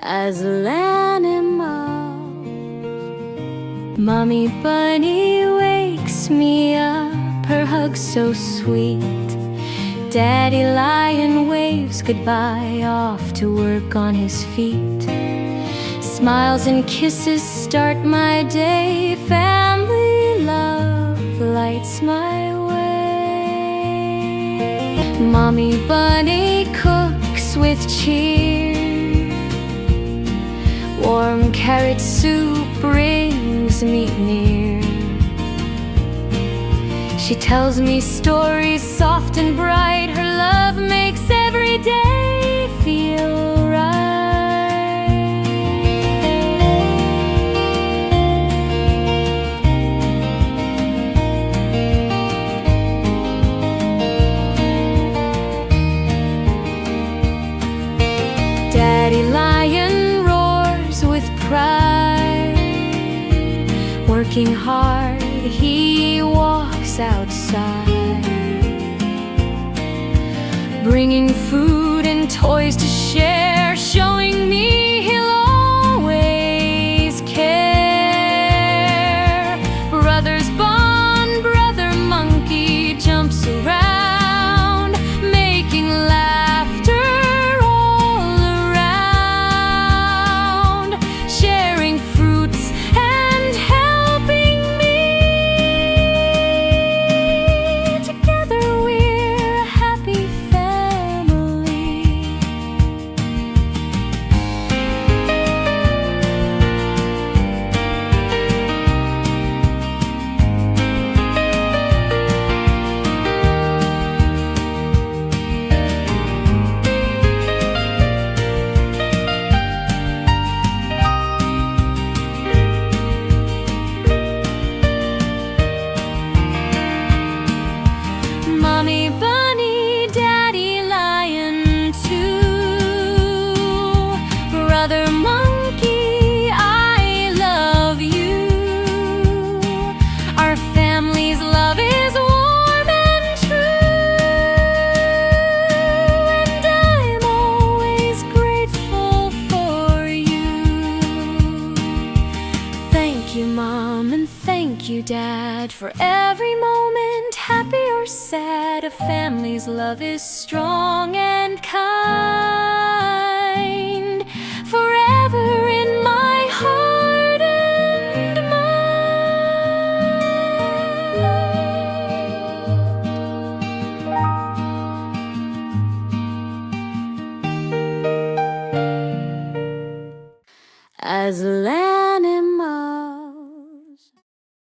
Azlanimals. Mommy bunny wakes me up, her hug so sweet. Daddy lion waves goodbye, off to work on his feet. Smiles and kisses start my day, family love lights my way. Mommy bunny cooks with cheer, warm carrot soup brings me near. She tells me stories soft and bright, her love makes every day feel right. Daddy lion roars with pride, working hard he walks outside, bringing food and toys to share, showing me he'll always care. Brothers bond, brother monkey jumps around, making laughter all around, sharing fruits and helping me. Together we're a happy family. Mommy bunny, daddy lion too. Brother monkey, I love you. Our family's love is warm and true, and I'm always grateful for you. Thank you, Mom, and thank you, Dad, for every moment, happy or sad. A family's love is strong and kind, forever in my heart and mind. Aslan